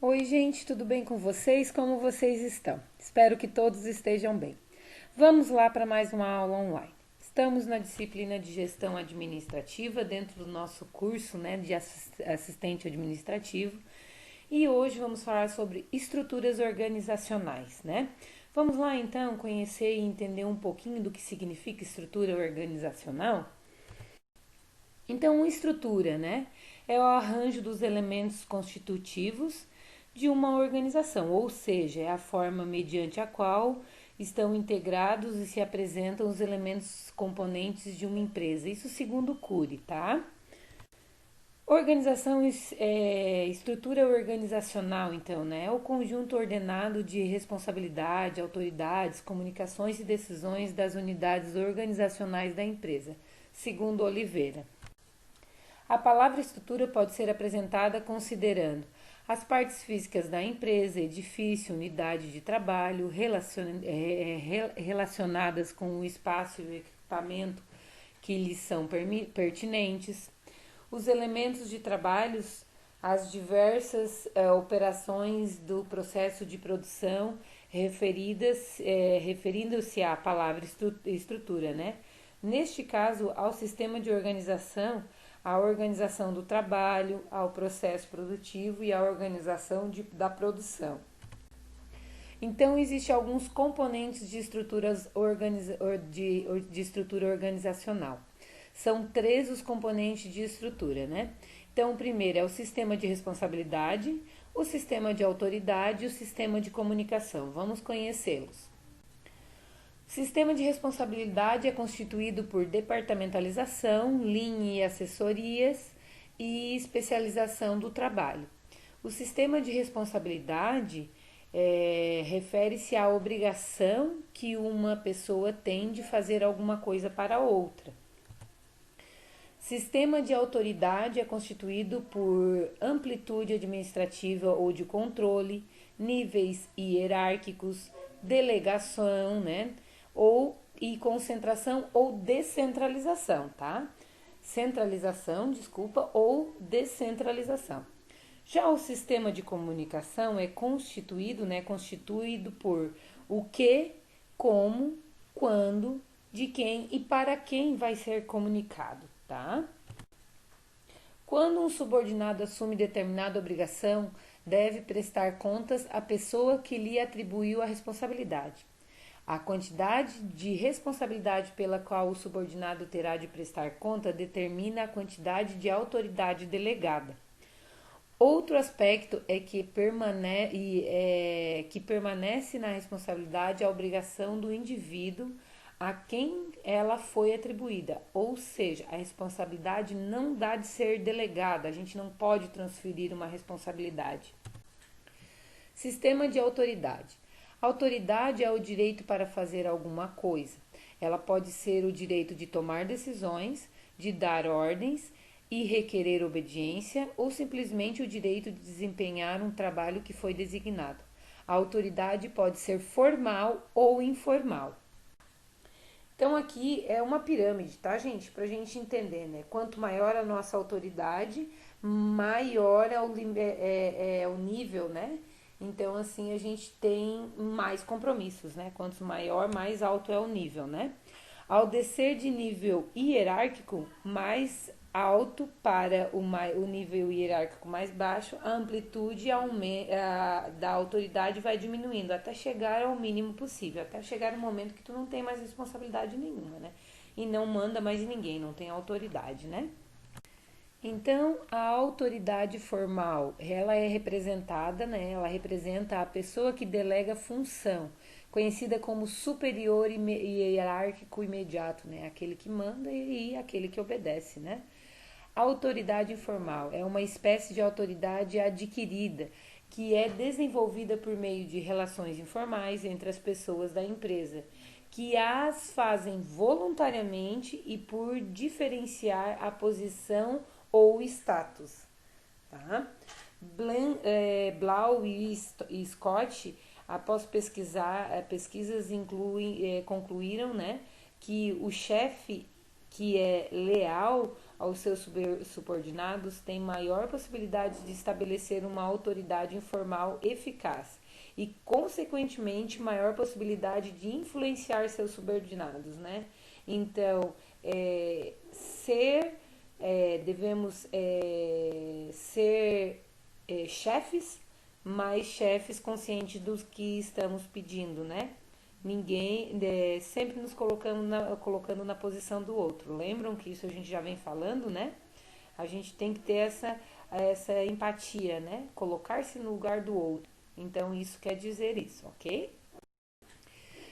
Oi, gente, tudo bem com vocês? Como vocês estão? Espero que todos estejam bem. Vamos lá para mais uma aula online. Estamos na disciplina de gestão administrativa dentro do nosso curso, de assistente administrativo, e hoje vamos falar sobre estruturas organizacionais, né? Vamos lá então conhecer e entender um pouquinho do que significa estrutura organizacional? Então, uma estrutura, é o arranjo dos elementos constitutivos de uma organização, ou seja, é a forma mediante a qual estão integrados e se apresentam os elementos componentes de uma empresa. Isso segundo Cury, tá? Organização, estrutura organizacional, então, é o conjunto ordenado de responsabilidade, autoridades, comunicações e decisões das unidades organizacionais da empresa, segundo Oliveira. A palavra estrutura pode ser apresentada considerando as partes físicas da empresa, edifício, unidade de trabalho, relacionadas com o espaço e o equipamento que lhes são pertinentes, os elementos de trabalhos, as diversas operações do processo de produção referindo-se à palavra estrutura, Neste caso, ao sistema de organização, à organização do trabalho, ao processo produtivo e à organização da produção. Então, existem alguns componentes de, de estrutura organizacional. São três os componentes de estrutura, Então, o primeiro é o sistema de responsabilidade, o sistema de autoridade e o sistema de comunicação. Vamos conhecê-los. O sistema de responsabilidade é constituído por departamentalização, linha e assessorias e especialização do trabalho. O sistema de responsabilidade refere-se à obrigação que uma pessoa tem de fazer alguma coisa para outra. Sistema de autoridade é constituído por amplitude administrativa ou de controle, níveis hierárquicos, delegação, e concentração ou descentralização, tá? Centralização, desculpa, ou descentralização. Já o sistema de comunicação é constituído por o que, como, quando, de quem e para quem vai ser comunicado, tá? Quando um subordinado assume determinada obrigação, deve prestar contas à pessoa que lhe atribuiu a responsabilidade. A quantidade de responsabilidade pela qual o subordinado terá de prestar conta determina a quantidade de autoridade delegada. Outro aspecto é que permanece na responsabilidade a obrigação do indivíduo a quem ela foi atribuída, ou seja, a responsabilidade não dá de ser delegada, a gente não pode transferir uma responsabilidade. Sistema de autoridade. Autoridade é o direito para fazer alguma coisa. Ela pode ser o direito de tomar decisões, de dar ordens e requerer obediência, ou simplesmente o direito de desempenhar um trabalho que foi designado. A autoridade pode ser formal ou informal. Então aqui é uma pirâmide, tá, gente? Pra gente entender, Quanto maior a nossa autoridade, maior é o nível, Então, assim, a gente tem mais compromissos, Quanto maior, mais alto é o nível, Ao descer de nível hierárquico mais alto para o nível hierárquico mais baixo, a amplitude da autoridade vai diminuindo até chegar ao mínimo possível, até chegar no momento que tu não tem mais responsabilidade nenhuma, E não manda mais em ninguém, não tem autoridade, Então, a autoridade formal, ela é representada, Ela representa a pessoa que delega função, conhecida como superior hierárquico imediato, Aquele que manda e aquele que obedece, A autoridade informal é uma espécie de autoridade adquirida que é desenvolvida por meio de relações informais entre as pessoas da empresa, que as fazem voluntariamente e por diferenciar a posição ou status. Tá? Blau e Scott, após pesquisas concluíram, que o chefe que é leal aos seus subordinados tem maior possibilidade de estabelecer uma autoridade informal eficaz e, consequentemente, maior possibilidade de influenciar seus subordinados, né? Então, devemos ser chefes, mas chefes conscientes dos que estamos pedindo, né? Ninguém, sempre nos colocando na posição do outro. Lembram que isso a gente já vem falando, né? A gente tem que ter essa empatia, né? Colocar-se no lugar do outro. Então, isso quer dizer isso, ok?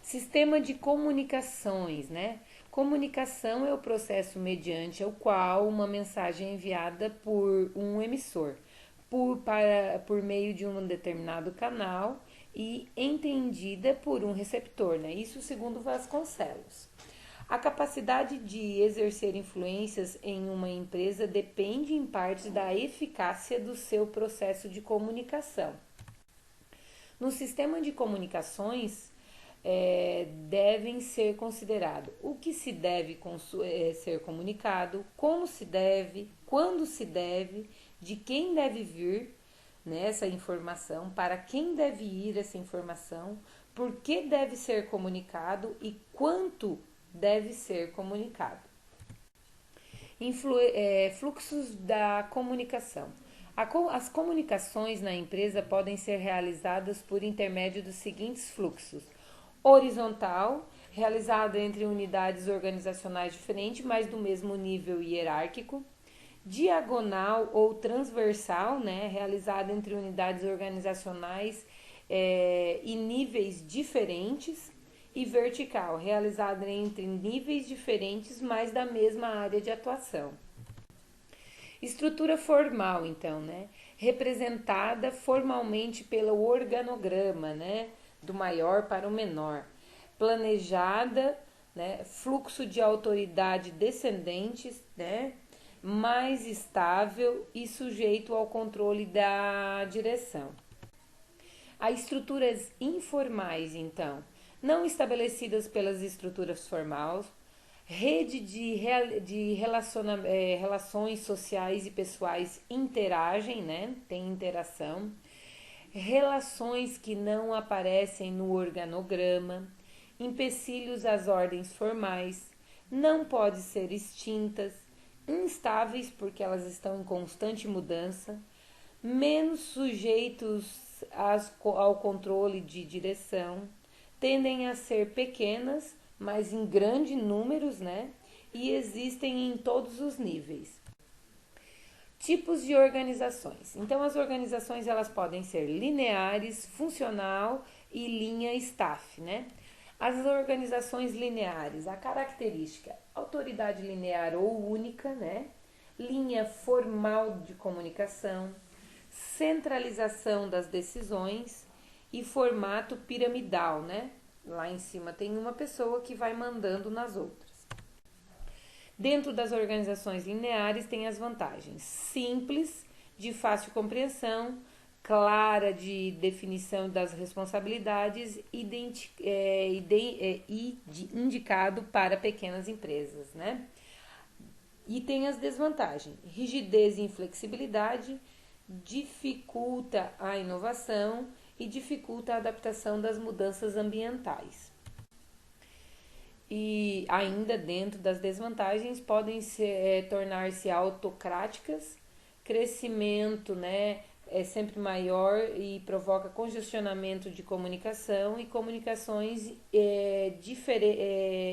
Sistema de comunicações, né? Comunicação é o processo mediante o qual uma mensagem é enviada por um emissor, por meio de um determinado canal e entendida por um receptor, né? Isso segundo Vasconcelos. A capacidade de exercer influências em uma empresa depende em parte da eficácia do seu processo de comunicação. No sistema de comunicações, devem ser considerados o que se deve ser comunicado, como se deve, quando se deve, de quem deve vir, né, essa informação, para quem deve ir essa informação, por que deve ser comunicado e quanto deve ser comunicado. Fluxos da comunicação. As comunicações na empresa podem ser realizadas por intermédio dos seguintes fluxos: horizontal, realizada entre unidades organizacionais diferentes, mas do mesmo nível hierárquico; diagonal ou transversal, né, realizada entre unidades organizacionais e níveis diferentes; e vertical, realizada entre níveis diferentes, mas da mesma área de atuação. Estrutura formal, então, né, representada formalmente pelo organograma, né, do maior para o menor, planejada, né, fluxo de autoridade descendentes, né, mais estável e sujeito ao controle da direção. As estruturas informais, então, não estabelecidas pelas estruturas formais, rede de relações sociais e pessoais interagem, né? Tem interação. Relações que não aparecem no organograma, empecilhos às ordens formais, não podem ser extintas, instáveis porque elas estão em constante mudança, menos sujeitos ao controle de direção, tendem a ser pequenas, mas em grandes números, né? E existem em todos os níveis. Tipos de organizações. Então, as organizações elas podem ser lineares, funcional e linha staff, né? As organizações lineares, a característica, autoridade linear ou única, né? Linha formal de comunicação, centralização das decisões e formato piramidal, né? Lá em cima tem uma pessoa que vai mandando nas outras. Dentro das organizações lineares tem as vantagens: simples, de fácil compreensão, clara de definição das responsabilidades indicado para pequenas empresas, né? E tem as desvantagens: rigidez e inflexibilidade, dificulta a inovação e dificulta a adaptação das mudanças ambientais. E ainda dentro das desvantagens podem tornar-se autocráticas, crescimento, né, é sempre maior e provoca congestionamento de comunicação e comunicações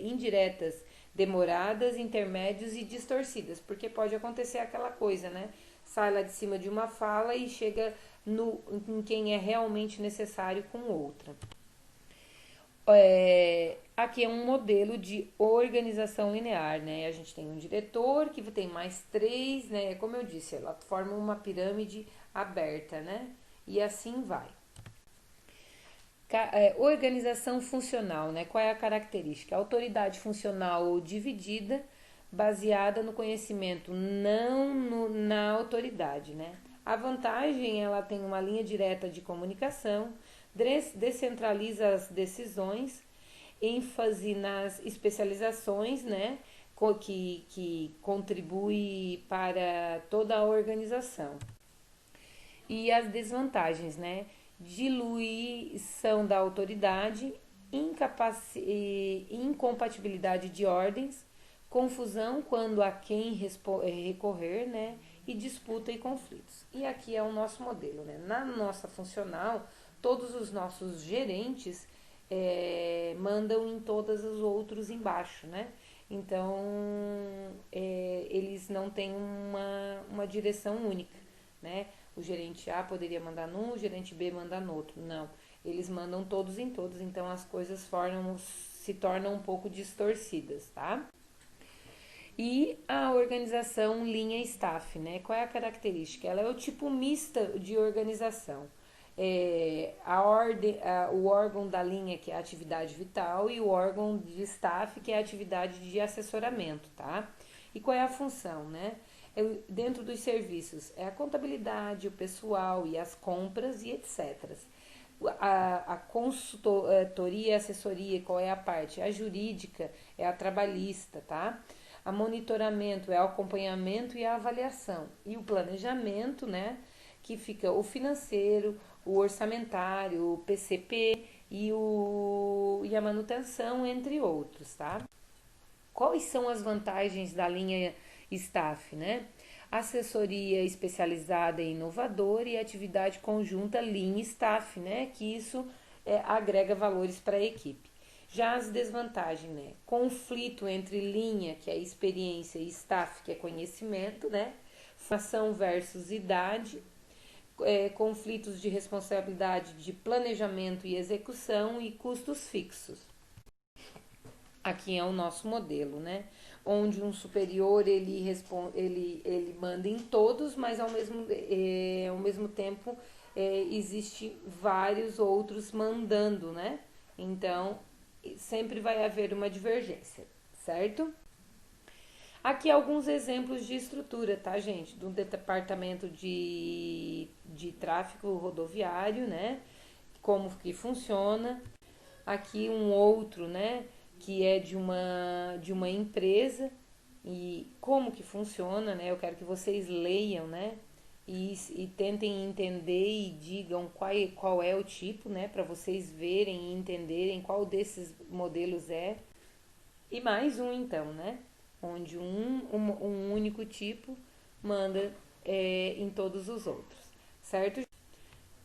indiretas, demoradas, intermédias e distorcidas, porque pode acontecer aquela coisa, né? Sai lá de cima de uma fala e chega em quem é realmente necessário com outra. Aqui é um modelo de organização linear, né? A gente tem um diretor que tem mais três, né? Como eu disse, ela forma uma pirâmide aberta, né? E assim vai. Organização funcional, né? Qual é a característica? Autoridade funcional dividida, baseada no conhecimento, não na autoridade, né? A vantagem, ela tem uma linha direta de comunicação, descentraliza as decisões, ênfase nas especializações, né? que contribui para toda a organização. E as desvantagens, né? Diluição da autoridade, incompatibilidade de ordens, confusão quando a quem recorrer, né? E disputa e conflitos. E aqui é o nosso modelo, né? Na nossa funcional, todos os nossos gerentes mandam em todos os outros embaixo, né? Então, eles não têm uma direção única, né? O gerente A poderia mandar num, o gerente B manda no outro. Não, eles mandam todos em todos, então as coisas se tornam um pouco distorcidas, tá? E a organização linha staff, né? Qual é a característica? Ela é o tipo mista de organização. O órgão da linha, que é a atividade vital, e o órgão de staff, que é a atividade de assessoramento, tá? E qual é a função, né? Dentro dos serviços, é a contabilidade, o pessoal e as compras e etc. A consultoria e assessoria, qual é a parte? A jurídica é a trabalhista, tá? A monitoramento é o acompanhamento e a avaliação. E o planejamento, né? Que fica o financeiro, o orçamentário, o PCP e a manutenção, entre outros, tá? Quais são as vantagens da linha staff, né? Assessoria especializada e inovadora e atividade conjunta linha staff, né? Que isso agrega valores para a equipe. Já as desvantagens, né? Conflito entre linha, que é experiência, e staff, que é conhecimento, né? Formação versus idade, conflitos de responsabilidade de planejamento e execução e custos fixos. Aqui é o nosso modelo, né? Onde um superior ele manda em todos, mas ao mesmo tempo existe vários outros mandando, né? Então sempre vai haver uma divergência, certo? Aqui alguns exemplos de estrutura, tá, gente? Do departamento de tráfego rodoviário, né? Como que funciona. Aqui um outro, né? Que é de uma empresa e como que funciona, né? Eu quero que vocês leiam, né? E tentem entender e digam qual é o tipo, né? Para vocês verem e entenderem qual desses modelos é. E mais um, então, né? Onde um único tipo manda em todos os outros, certo?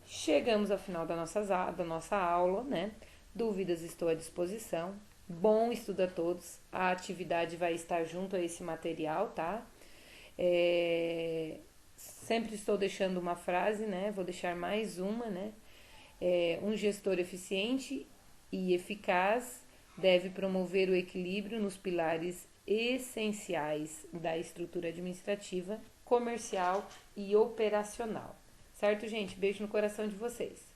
Chegamos ao final da nossa aula, né? Dúvidas estou à disposição. Bom estudo a todos. A atividade vai estar junto a esse material, tá? Sempre estou deixando uma frase, né? Vou deixar mais uma, né? Um gestor eficiente e eficaz deve promover o equilíbrio nos pilares essenciais da estrutura administrativa, comercial e operacional. Certo, gente? Beijo no coração de vocês.